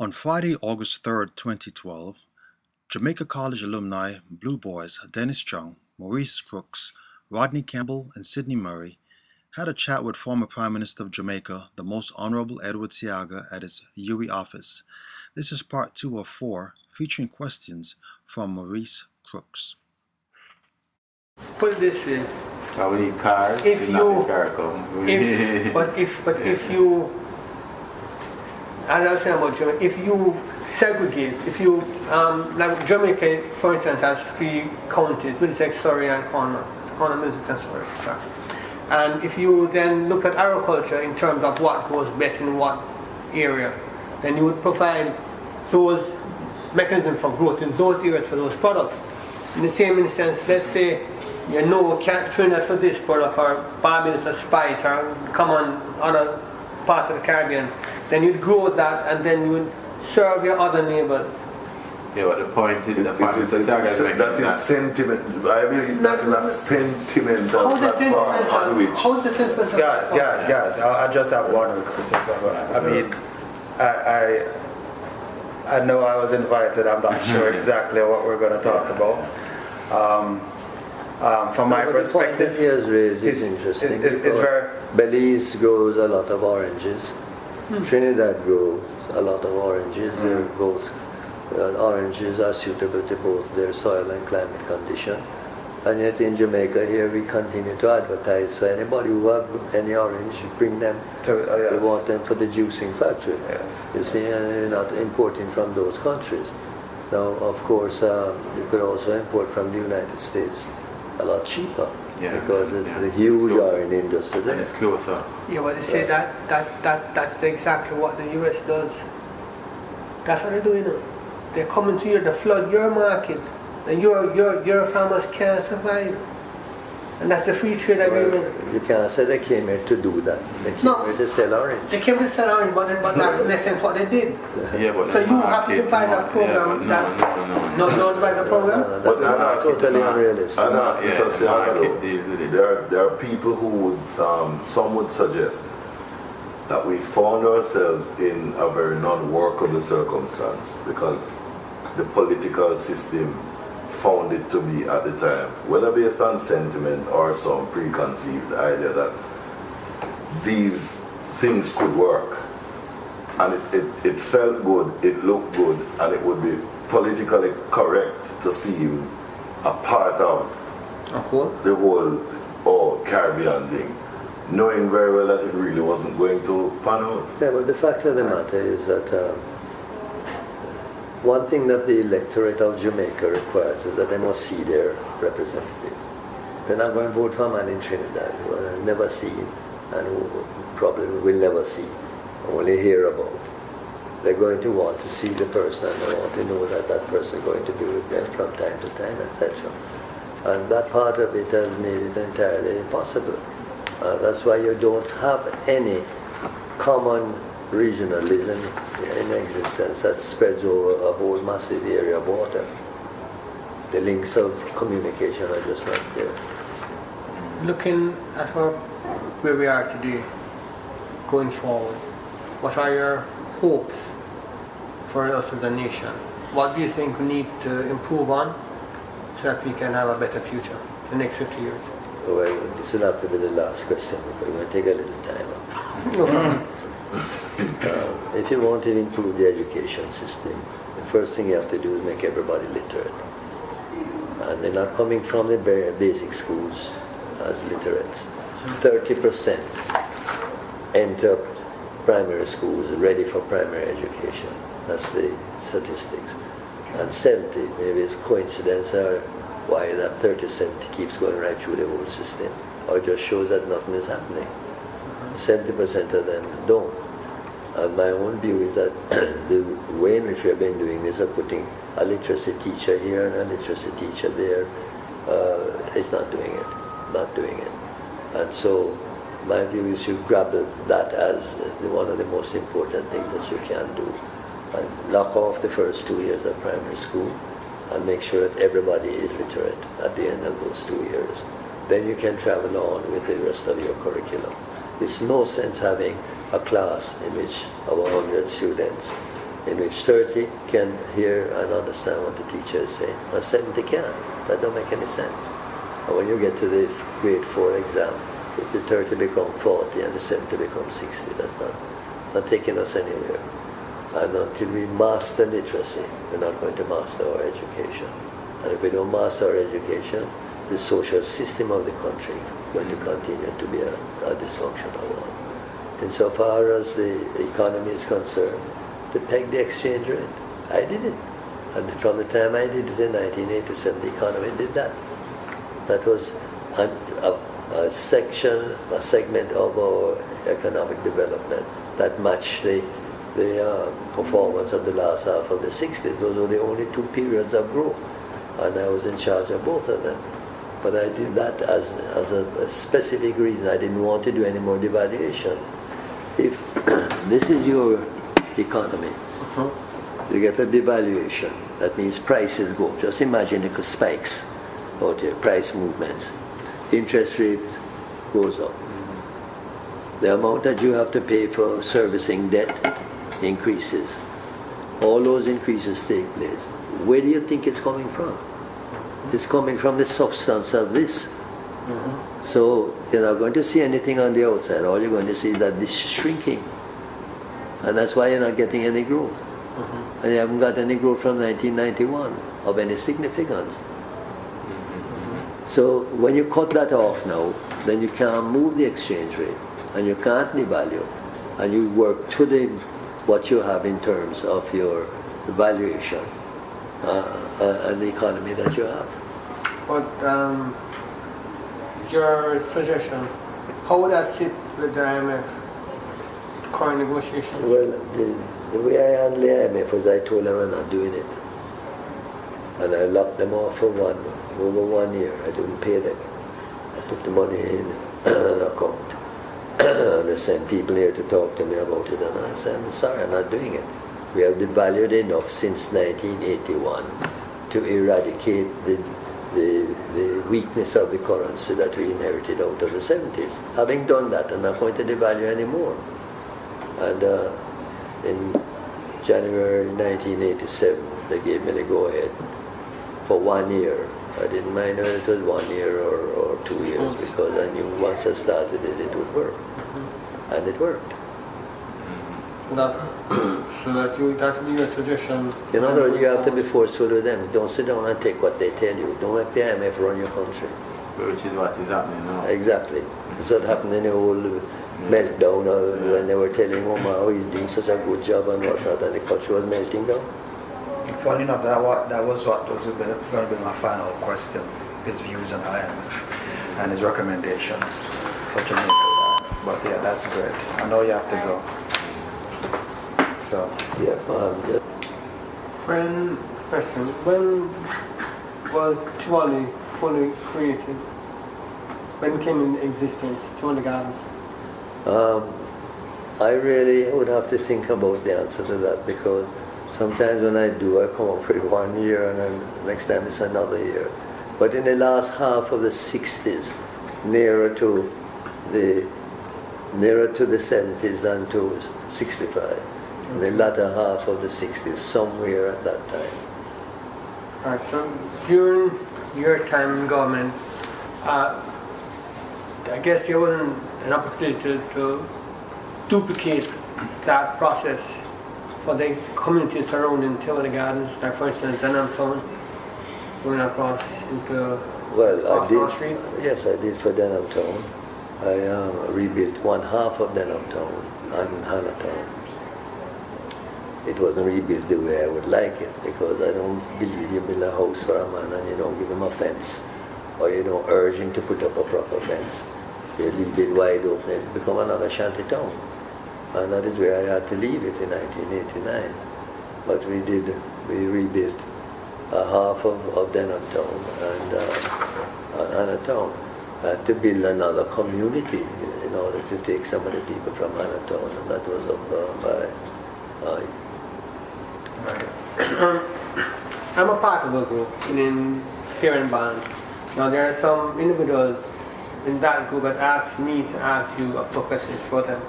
On Friday, August 3rd, 2012, Jamaica College alumni Blue Boys Dennis Chung, Maurice Crooks, Rodney Campbell, and Sydney Murray had a chat with former Prime Minister of Jamaica, the Most Honorable Edward Seaga, at his UWI office. This is part 2 of 4, featuring questions from Maurice Crooks. Put it this way. We need cars. If you, as I was saying about Jamaica, if you segregate, if you, like Jamaica, for instance, has 3 counties, Middlesex, Surrey, and Corner, Middlesex, and Surrey, sorry. And if you then look at agriculture in terms of what goes best in what area, then you would provide those mechanisms for growth in those areas for those products. In the same instance, let's say you know Trinidad for this product, or Barbados for spice, or common other part of the Caribbean, then you'd grow that and then you'd serve your other neighbors. Yeah, but the point is, that is sentiment. I believe that is a sentimental platform on which. How's the sentimental platform? Guys, I just have one request. I mean, I know I was invited. I'm not sure exactly what we're going to talk about. From my perspective, the point that he has raised is interesting. Belize grows a lot of oranges. Trinidad grows a lot of oranges. They're both oranges are suitable to both their soil and climate condition. And yet in Jamaica here we continue to advertise. So anybody who have any orange, bring them. We want them for the juicing factory. Yes. You see, and they're not importing from those countries. Now, of course, you could also import from the United States a lot cheaper, because it's the huge iron industry there. And it's closer. Yeah, but they say that's exactly what the US does. That's what they're doing now. They're coming to you to flood your market, and your farmers can't survive. And that's the free trade agreement. You can't say they came here to do that. They came here to sell orange. They came to sell orange, but that's less than what they did. Yeah, but so you have to devise a program don't devise a program? No, that's totally unrealistic. There are people who would, some would suggest that we found ourselves in a very non-workable circumstance because the political system found it to be at the time, whether based on sentiment or some preconceived idea that these things could work. And it felt good, it looked good, and it would be politically correct to see him a part of the whole Caribbean thing, knowing very well that it really wasn't going to pan out. Yeah, but the fact of the matter is that one thing that the electorate of Jamaica requires is that they must see their representative. They're not going to vote for a man in Trinidad who will never see and who probably will never see, only hear about. They're going to want to see the person and they want to know that that person is going to be with them from time to time, etc. And that part of it has made it entirely impossible. That's why you don't have any common regionalism in existence that spreads over a whole massive area of water. The links of communication are just not there. Looking at where we are today, going forward, what are your hopes for us as a nation? What do you think we need to improve on so that we can have a better future the next 50 years? Well, this will have to be the last question because we're going to take a little time. No problem. If you want to improve the education system, the first thing you have to do is make everybody literate. And they're not coming from the basic schools as literates. 30% enter primary schools ready for primary education. That's the statistics. And 70, maybe it's coincidence or why that 30-70 keeps going right through the whole system, or just shows that nothing is happening. 70% of them don't. And my own view is that the way in which we have been doing this, of putting a literacy teacher here and a literacy teacher there, is not doing it. And so my view is you grab that as one of the most important things that you can do. And lock off the first 2 years of primary school and make sure that everybody is literate at the end of those 2 years. Then you can travel on with the rest of your curriculum. There's no sense having a class in which our 100 students in which 30 can hear and understand what the teacher is saying, and 70 can't. That don't make any sense. And when you get to the grade 4 exam, if the 30 become 40 and the 70 become 60, that's not taking us anywhere. And until we master literacy, we're not going to master our education. And if we don't master our education, the social system of the country is going to continue to be a dysfunctional one. Insofar as the economy is concerned, to peg the exchange rate, I did it. And from the time I did it in 1987, the economy did that. That was a segment of our economic development that matched the performance of the last half of the 60s. Those were the only two periods of growth, and I was in charge of both of them. But I did that as a specific reason. I didn't want to do any more devaluation. If this is your economy, you get a devaluation. That means prices go up. Just imagine the spikes out here, price movements. Interest rates goes up. The amount that you have to pay for servicing debt increases. All those increases take place. Where do you think it's coming from? It's coming from the substance of this. So you're not going to see anything on the outside. All you're going to see is that this is shrinking. And that's why you're not getting any growth. And you haven't got any growth from 1991 of any significance. So when you cut that off now, then you can't move the exchange rate, and you can't devalue, and you work to what you have in terms of your valuation and the economy that you have. But your suggestion, how would that sit with the IMF current negotiations? Well, the way I handle the IMF was I told them I'm not doing it. And I locked them off for over 1 year. I didn't pay them. I put the money in an account. And I sent people here to talk to me about it. And I said, I'm sorry, I'm not doing it. We have devalued enough since 1981 to eradicate the weakness of the currency that we inherited out of the 70s. Having done that, I'm not going to devalue anymore. And in January 1987, they gave me the go-ahead for 1 year. I didn't mind whether it was 1 year or 2 years, because I knew once I started it, it would work. And it worked. So that would be your suggestion? In other words, you have to be forceful with them. Don't sit down and take what they tell you. Don't make the IMF run your country. Which is what is happening now. Exactly. That's what happened in the whole meltdown when they were telling Omar how he's doing such a good job and whatnot, and the country was melting down. Funny enough, that was what was going to be my final question, his views on IMF and his recommendations for Jamaica. But yeah, that's great. I know you have to go. So Yeah. When was Tuwali fully created? When it came in existence, Tuwali Gardens? I really would have to think about the answer to that, because sometimes when I do, I come up with 1 year and then next time it's another year. But in the last half of the 60s, nearer to the 70s than to 65. In the latter half of the 60s, somewhere at that time. Alright, so during your time in government, I guess there wasn't an opportunity to duplicate that process for the communities surrounding Tuwali Gardens, like for instance, Denham Town, going across into Wall Street? Yes, I did for Denham Town. I rebuilt one half of Denham Town and Hannah Town. It wasn't rebuilt the way I would like it, because I don't believe you build a house for a man and you don't give him a fence, or you don't urge him to put up a proper fence. You leave it wide open, it become another shanty town. And that is where I had to leave it in 1989. But we rebuilt a half of Denham Town and Hannah Town to build another community in order to take some of the people from Hannah Town, and that was up by I'm a part of a group in Fear and Bonds. Now there are some individuals in that group that asked me to ask you a couple questions for them.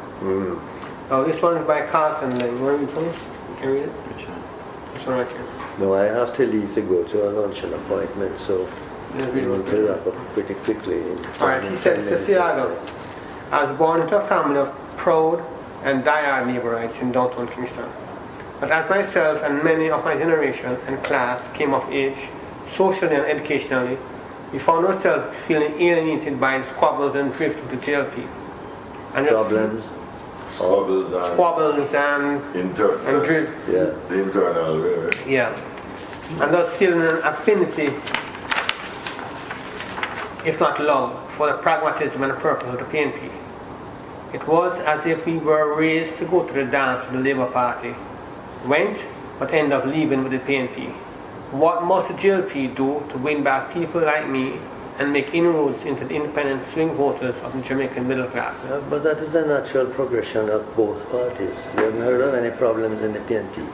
Now this one is by Carlton Lane. Where are you from? Can you read it? Which one? This one right here. No, I have to leave to go to a luncheon appointment, so Let's we read need it. to wrap up pretty quickly. Alright, he said, Seaga, I was born into a family of proud and diehard Labourites in downtown Kingston. But as myself and many of my generation and class came of age, socially and educationally, we found ourselves feeling alienated by squabbles and drift with the JLP. And Problems? Squabbles and squabbles and internal. drift. Yeah. The internal, right? Yeah. And thus feeling an affinity, if not love, for the pragmatism and the purpose of the PNP. It was as if we were raised to go to the dance with the Labour Party. Went, but ended up leaving with the PNP. What must the JLP do to win back people like me and make inroads into the independent swing voters of the Jamaican middle class? But that is a natural progression of both parties. You haven't heard of any problems in the PNP?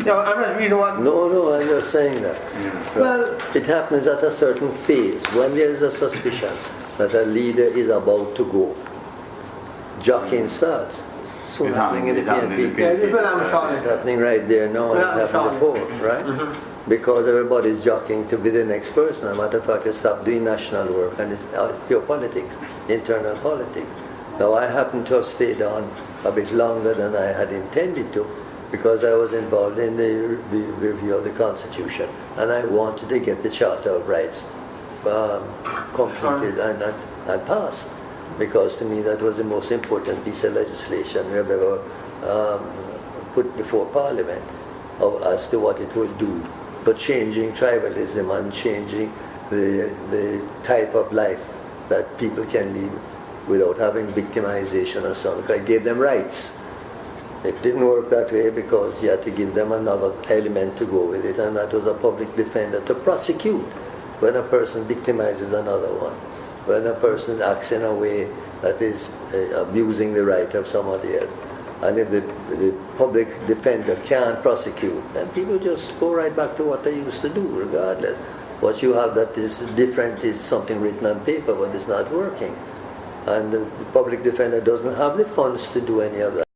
No, I'm not reading what... No, I'm just saying that. Well, It happens at a certain phase when there is a suspicion that a leader is about to go. Jockeying starts. So It happening in the happened in the PNP. yeah, it will have a It's shot. happening right there now and it Yeah, happened sure. before, right? Because everybody's jockeying to be the next person. As a matter of fact, they stopped doing national work and it's pure politics, internal politics. Now I happen to have stayed on a bit longer than I had intended to because I was involved in the review of the Constitution and I wanted to get the Charter of Rights completed and passed. Because to me that was the most important piece of legislation we have ever put before Parliament as to what it would do. But changing tribalism and changing the type of life that people can live without having victimization or something. I gave them rights. It didn't work that way because you had to give them another element to go with it, and that was a public defender to prosecute when a person victimizes another one. When a person acts in a way that is abusing the right of somebody else. And if the public defender can't prosecute, then people just go right back to what they used to do, regardless. What you have that is different is something written on paper, but it's not working. And the public defender doesn't have the funds to do any of that.